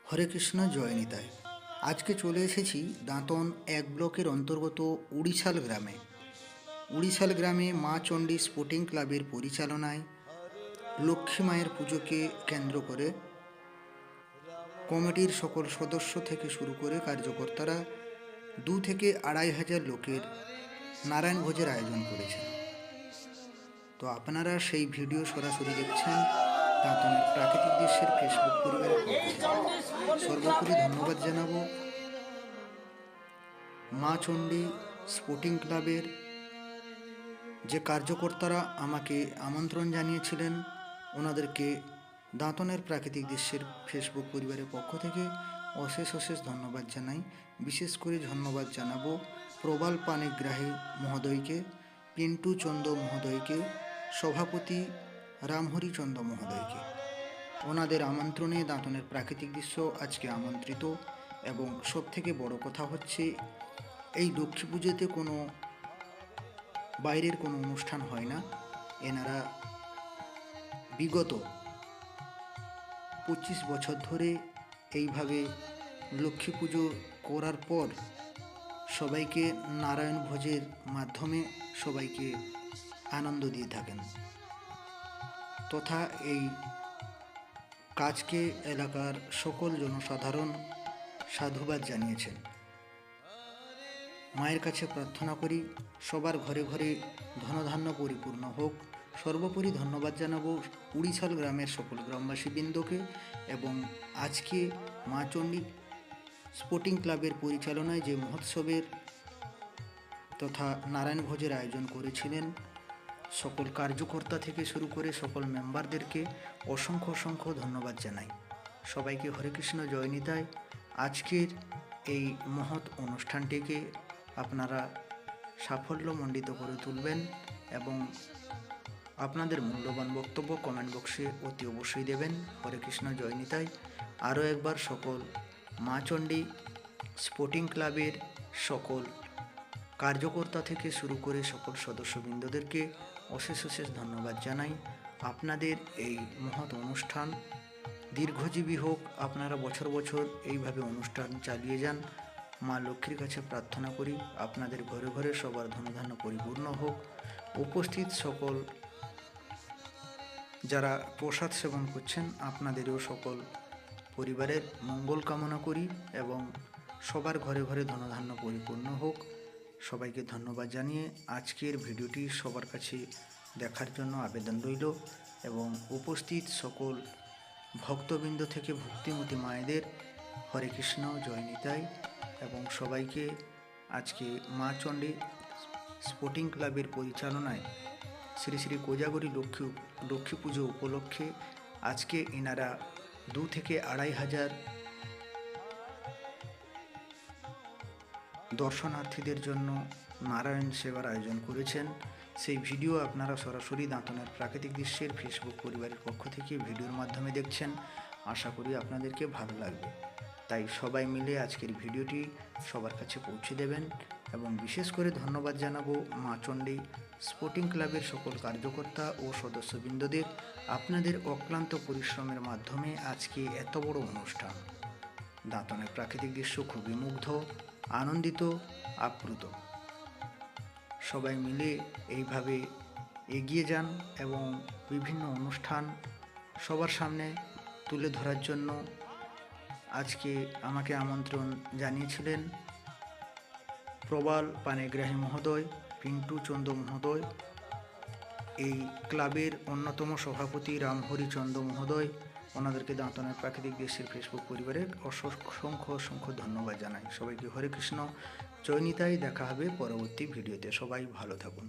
হরে কৃষ্ণ জয় নিতাই। আজকে চলে এসেছি দাঁতন এক ব্লকের অন্তর্গত উড়িছাল গ্রামে। উড়িছাল গ্রামে মা চণ্ডী স্পোর্টিং ক্লাবের পরিচালনায় লক্ষ্মী মায়ের পুজোকে কেন্দ্র করে কমিটির সকল সদস্য থেকে শুরু করে কার্যকর্তারা 2 থেকে 2,500 লোকের নারায়ণ ভোজের আয়োজন করেছেন। তো আপনারা সেই ভিডিও সরাসরি দেখছেন দাঁতনের প্রাকৃতিক দৃশ্যের ফেসবুক পরিবারের পক্ষ থেকে। সর্বোপরি ধন্যবাদ জানাবো মা চণ্ডী স্পোর্টিং ক্লাবের যে কার্যকর্তারা আমাকে আমন্ত্রণ জানিয়েছিলেন, ওনাদেরকে দাঁতনের প্রাকৃতিক দৃশ্যের ফেসবুক পরিবারের পক্ষ থেকে অশেষ ধন্যবাদ জানাই। বিশেষ করে ধন্যবাদ জানাবো প্রবাল পানিগ্রাহী মহোদয়কে, পিন্টু চন্দ মহোদয়কে, সভাপতি রামহরি চন্দ মহোদয়কে। ওনাদের আমন্ত্রণে দাঁতনের প্রাকৃতিক দৃশ্য আজকে আমন্ত্রিত। এবং সবথেকে বড় কথা হচ্ছে, এই লক্ষ্মী পুজোতে কোনো বাইরের কোনো অনুষ্ঠান হয় না। এনারা বিগত 25 বছর ধরে এইভাবে লক্ষ্মী পুজো করার পর সবাইকে নারায়ণ ভোজের মাধ্যমে সবাইকে আনন্দ দিয়ে থাকেন। তথা এই কাজকে এলাকার সকল জনসাধারণ সাধুবাদ জানিয়েছেন। মায়ের কাছে প্রার্থনা করি সবার ঘরে ঘরে ধনধান্য পরিপূর্ণ হোক। সর্বোপরি ধন্যবাদ জানাবো উড়িছাল গ্রামের সকল গ্রামবাসীবৃন্দকে এবং আজকে মা চণ্ডী স্পোর্টিং ক্লাবের পরিচালনায় যে মহোৎসবের তথা নারায়ণ ভোজের আয়োজন করেছিলেন সকল কার্যকর্তা থেকে শুরু করে সকল মেম্বারদেরকে অসংখ্য ধন্যবাদ জানাই। সবাইকে হরে কৃষ্ণ জয় নিতাই। আজকের এই মহৎ অনুষ্ঠানটিকে আপনারা সাফল্যমণ্ডিত করে তুলবেন এবং আপনাদের মূল্যবান বক্তব্য কমেন্ট বক্সে অতি অবশ্যই দেবেন। হরে কৃষ্ণ জয় নিতাই। আরও একবার সকল মা চণ্ডী স্পোর্টিং ক্লাবের সকল কার্যকর্তা থেকে শুরু করে সকল সদস্যবৃন্দদেরকে অশেষ ধন্যবাদ জানাই। আপনাদের এই মহৎ অনুষ্ঠান দীর্ঘজীবী হোক, আপনারা বছর এইভাবে অনুষ্ঠান চালিয়ে যান। মা লক্ষ্মীর কাছে প্রার্থনা করি আপনাদের ঘরে ঘরে সবার ধনধান্য পরিপূর্ণ হোক। উপস্থিত সকল যারা প্রসাদ সেবন করছেন আপনাদেরও সকল পরিবারের মঙ্গল কামনা করি এবং সবার ঘরে ঘরে ধনধান্য পরিপূর্ণ হোক। সবাইকে ধন্যবাদ জানিয়ে আজকের ভিডিওটি সবার কাছে দেখার জন্য আবেদন রইল এবং উপস্থিত সকল ভক্তবৃন্দ থেকে ভক্তিমতী মায়েদের হরে কৃষ্ণ জয় নিতাই এবং সবাইকে আজকে মা চণ্ডী স্পোর্টিং ক্লাবের পরিচালনায় শ্রী কোজাগরী লক্ষ্মী পুজো উপলক্ষে আজকে এনারা 2 থেকে 2,500 দর্শনার্থীদের জন্য নারায়ণ সেবার আয়োজন করেছেন। সেই ভিডিও আপনারা সরাসরি দাঁতনের প্রাকৃতিক দৃশ্যের ফেসবুক পরিবারের পক্ষ থেকে ভিডিওর মাধ্যমে দেখছেন। আশা করি আপনাদেরকে ভালো লাগবে। তাই সবাই মিলে আজকের ভিডিওটি সবার কাছে পৌঁছে দেবেন এবং বিশেষ করে ধন্যবাদ জানাবো মা চণ্ডী স্পোর্টিং ক্লাবের সকল কার্যকর্তা ও সদস্যবৃন্দদের। আপনাদের অক্লান্ত পরিশ্রমের মাধ্যমে আজকে এত বড় অনুষ্ঠান। দাঁতনের প্রাকৃতিক দৃশ্য খুবই মুগ্ধ, আনন্দিত, আপ্লুত। সবাই মিলে এইভাবে এগিয়ে যান এবং বিভিন্ন অনুষ্ঠান সবার সামনে তুলে ধরার জন্য আজকে আমাকে আমন্ত্রণ জানিয়েছিলেন প্রবাল পানিগ্রাহী মহোদয়, পিন্টু চন্দ মহোদয়, এই ক্লাবের অন্যতম সভাপতি রামহরি চন্দ মহোদয়। ওনাদেরকে দাঁতনের প্রাকৃতিক দৃশ্যের ফেসবুক পরিবারের অসংখ্য ধন্যবাদ জানাই। সবাইকে হরে কৃষ্ণ জয় নিতাই। দেখা হবে পরবর্তী ভিডিওতে। সবাই ভালো থাকুন।